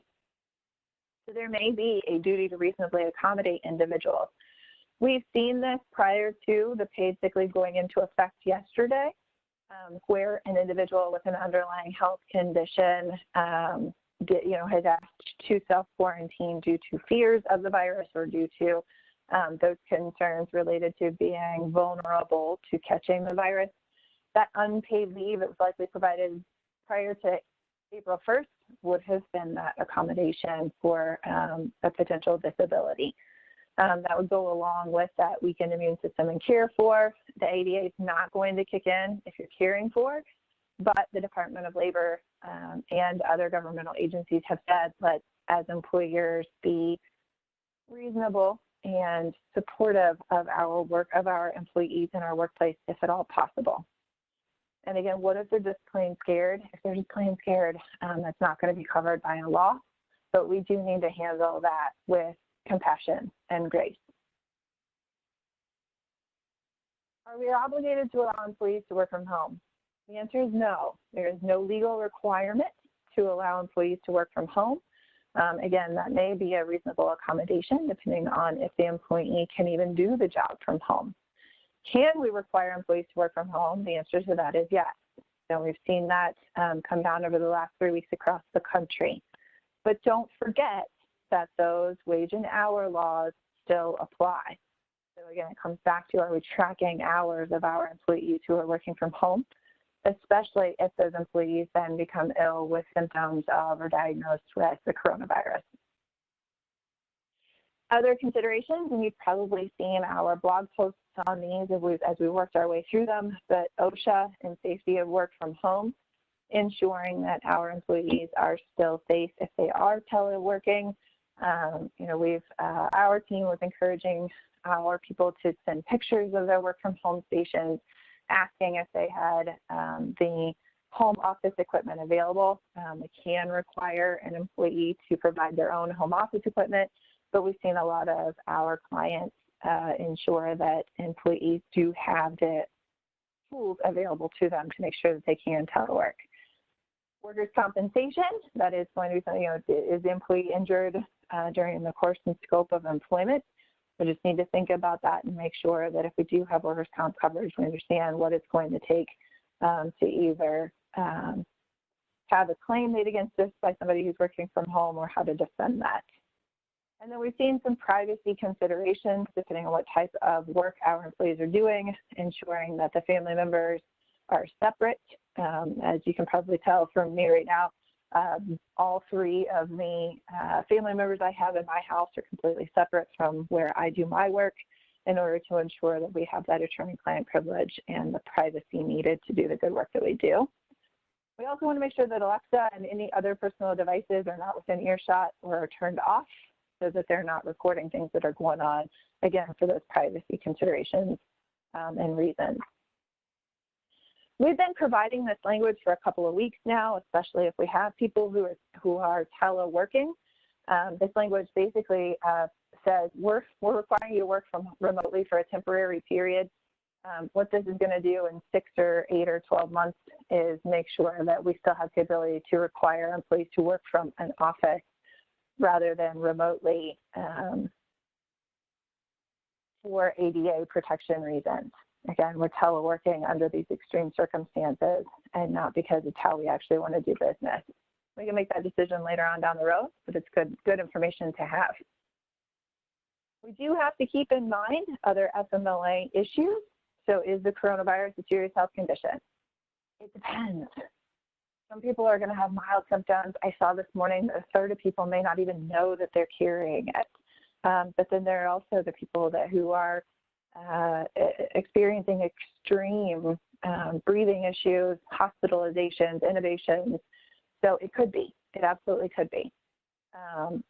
So there may be a duty to reasonably accommodate individuals. We've seen this prior to the paid sick leave going into effect yesterday, where an individual with an underlying health condition has asked to self-quarantine due to fears of the virus or due to those concerns related to being vulnerable to catching the virus. That unpaid leave, it was likely provided prior to April 1st, would have been that accommodation for a potential disability. That would go along with that weakened immune system and care for. The ADA is not going to kick in if you're caring for, but the Department of Labor and other governmental agencies have said, let's, as employers, be reasonable and supportive of our work, of our employees in our workplace, if at all possible. And again, what if they're just plain scared? If they're just plain scared, that's not going to be covered by a law, but we do need to handle that with compassion and grace. Are we obligated to allow employees to work from home? The answer is no. There is no legal requirement to allow employees to work from home. Again, that may be a reasonable accommodation depending on if the employee can even do the job from home. Can we require employees to work from home? The answer to that is yes. So we've seen that come down over the last 3 weeks across the country. But don't forget that those wage and hour laws still apply. So again, it comes back to, are we tracking hours of our employees who are working from home, especially if those employees then become ill with symptoms of or diagnosed with the coronavirus. Other considerations, and you've probably seen our blog posts on these as we worked our way through them, but OSHA and safety of work from home, ensuring that our employees are still safe if they are teleworking. Our team was encouraging our people to send pictures of their work from home stations, asking if they had the home office equipment available. It can require an employee to provide their own home office equipment, but we've seen a lot of our clients ensure that employees do have the tools available to them to make sure that they can telework. Workers' compensation, that is going to be something, is the employee injured during the course and scope of employment? We just need to think about that and make sure that if we do have workers' comp coverage, we understand what it's going to take to either have a claim made against us by somebody who's working from home or how to defend that. And then we've seen some privacy considerations depending on what type of work our employees are doing, ensuring that the family members are separate. As you can probably tell from me right now, all three of the family members I have in my house are completely separate from where I do my work in order to ensure that we have that attorney-client privilege and the privacy needed to do the good work that we do. We also want to make sure that Alexa and any other personal devices are not within earshot or are turned off so that they're not recording things that are going on, again, for those privacy considerations and reasons. We've been providing this language for a couple of weeks now, especially if we have people who are teleworking. This language basically says we're requiring you to work from remotely for a temporary period. What this is going to do in 6 or 8 or 12 months is make sure that we still have the ability to require employees to work from an office rather than remotely for ADA protection reasons. Again, we're teleworking under these extreme circumstances and not because it's how we actually want to do business. We can make that decision later on down the road, but it's good information to have. We do have to keep in mind other FMLA issues. So is the coronavirus a serious health condition? It depends. Some people are going to have mild symptoms. I saw this morning that a third of people may not even know that they're carrying it. But then there are also the people who are experiencing extreme breathing issues, hospitalizations, intubations. So it could be. It absolutely could be.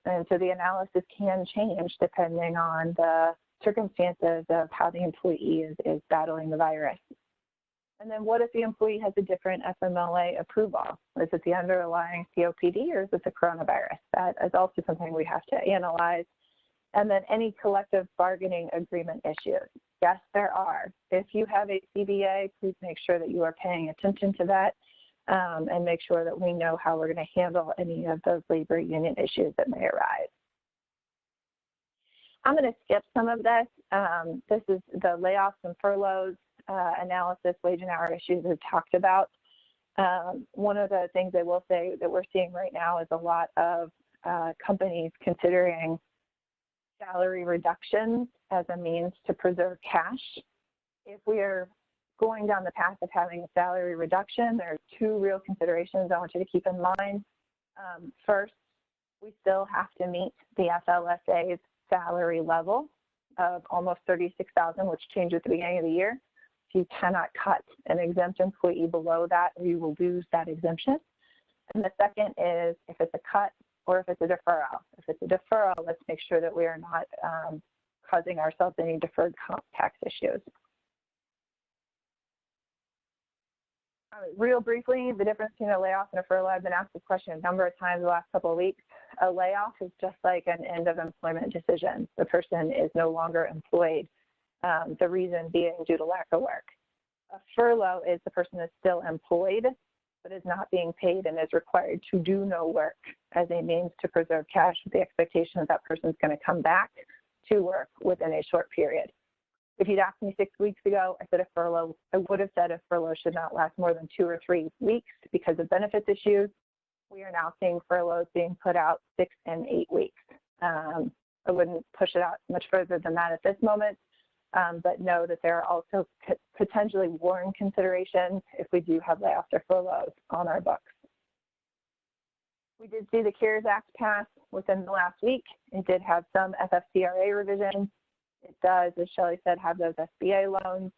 And so the analysis can change depending on the circumstances of how the employee is battling the virus. And then what if the employee has a different FMLA approval? Is it the underlying COPD or is it the coronavirus? That is also something we have to analyze. And then any collective bargaining agreement issues. Yes, there are. If you have a CBA, please make sure that you are paying attention to that and make sure that we know how we're going to handle any of those labor union issues that may arise. I'm going to skip some of this. This is the layoffs and furloughs analysis, wage and hour issues we've talked about. One of the things I will say that we're seeing right now is a lot of companies considering salary reductions as a means to preserve cash. If we are going down the path of having a salary reduction, there are two real considerations I want you to keep in mind. First, we still have to meet the FLSA's salary level of almost $36,000, which changed at the beginning of the year. So you cannot cut an exempt employee below that, or you will lose that exemption. And the second is if it's a cut or if it's a deferral. If it's a deferral, let's make sure that we are not causing ourselves any deferred comp tax issues. Real briefly, the difference between a layoff and a furlough. I've been asked this question a number of times the last couple of weeks. A layoff is just like an end of employment decision. The person is no longer employed, the reason being due to lack of work. A furlough is the person is still employed, but is not being paid and is required to do no work as a means to preserve cash with the expectation that that person is going to come back to work within a short period. If you'd asked me 6 weeks ago, I would have said a furlough should not last more than 2 or 3 weeks because of benefits issues. We are now seeing furloughs being put out 6 and 8 weeks. I wouldn't push it out much further than that at this moment, but know that there are also potentially warning considerations if we do have layoffs or furloughs on our books. We did see the CARES Act pass within the last week. It did have some FFCRA revisions. It does, as Shelley said, have those SBA loans,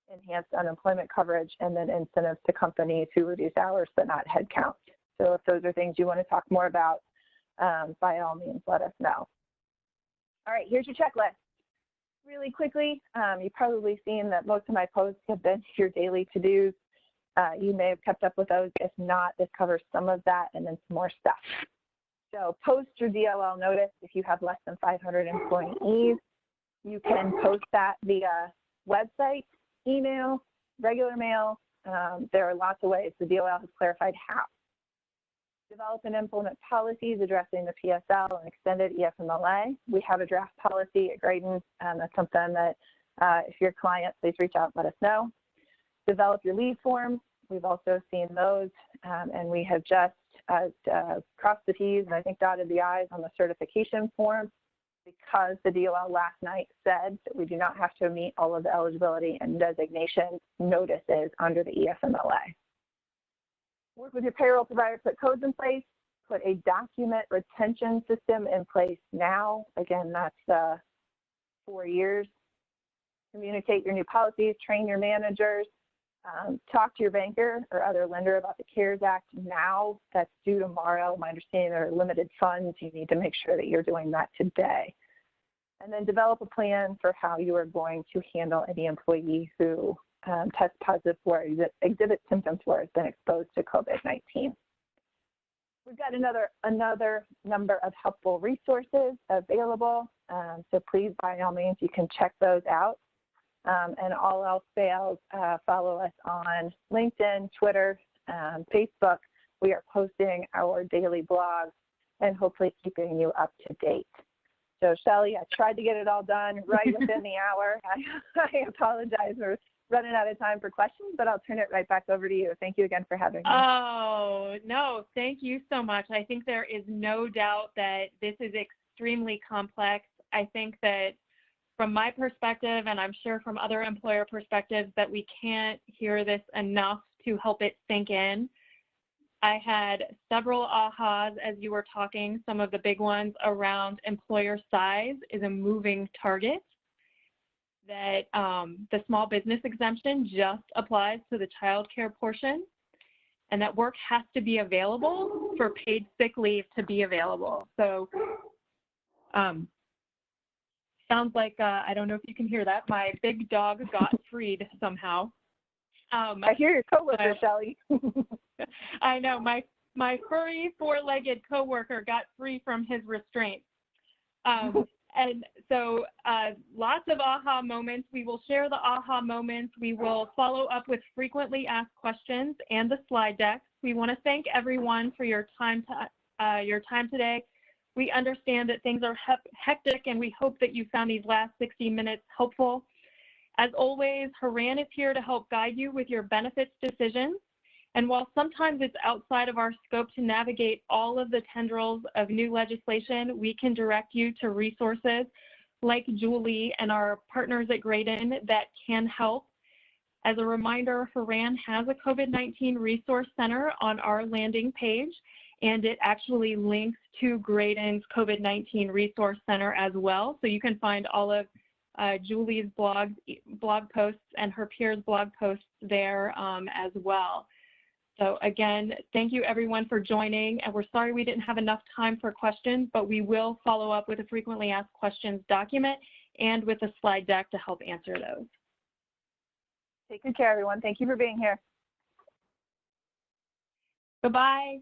enhanced unemployment coverage, and then incentives to companies who reduce hours but not headcount. So if those are things you want to talk more about, by all means, let us know. All right, here's your checklist. Really quickly, you've probably seen that most of my posts have been your daily to-dos. You may have kept up with those. If not, this covers some of that and then some more stuff. So post your DLL notice if you have less than 500 employees. You can post that via website, email, regular mail. There are lots of ways. The DOL has clarified how. Develop and implement policies addressing the PSL and extended EFMLA. We have a draft policy at Graydon. That's something that if you're a client, please reach out and let us know. Develop your leave forms. We've also seen those, and we have just crossed the T's and I think dotted the I's on the certification form, because the DOL last night said that we do not have to meet all of the eligibility and designation notices under the EFMLA. Work with your payroll provider, put codes in place, put a document retention system in place now. Again, that's 4 years. Communicate your new policies, train your managers, talk to your banker or other lender about the CARES Act now. That's due tomorrow. My understanding there are limited funds. You need to make sure that you're doing that today. And then develop a plan for how you are going to handle any employee who tests positive for exhibits symptoms where has been exposed to COVID-19. We've got another number of helpful resources available. So please, by all means, you can check those out. And all else fails, follow us on LinkedIn, Twitter, Facebook. We are posting our daily blogs and hopefully keeping you up to date. So Shelley, I tried to get it all done right within the hour. I apologize for running out of time for questions, but I'll turn it right back over to you. Thank you again for having me. Oh, no, thank you so much. I think there is no doubt that this is extremely complex. I think that from my perspective, and I'm sure from other employer perspectives, that we can't hear this enough to help it sink in. I had several ahas as you were talking. Some of the big ones around employer size is a moving target, that the small business exemption just applies to the child care portion, and that work has to be available for paid sick leave to be available. So sounds like, I don't know if you can hear that, my big dog got freed somehow. I hear your coworker, Shelley. I know, my furry four-legged coworker got free from his restraints. And so lots of aha moments. We will share the aha moments. We will follow up with frequently asked questions and the slide decks. We want to thank everyone for your time today. We understand that things are hectic, and we hope that you found these last 60 minutes helpful. As always, HORAN is here to help guide you with your benefits decisions. And while sometimes it's outside of our scope to navigate all of the tendrils of new legislation, we can direct you to resources like Julie and our partners at Graydon that can help. As a reminder, HORAN has a COVID-19 resource center on our landing page, and it actually links to Graydon's COVID-19 Resource Center as well. So you can find all of Julie's blog posts and her peers' blog posts there as well. So again, thank you everyone for joining, and we're sorry we didn't have enough time for questions, but we will follow up with a frequently asked questions document and with a slide deck to help answer those. Take good care, everyone. Thank you for being here. Goodbye.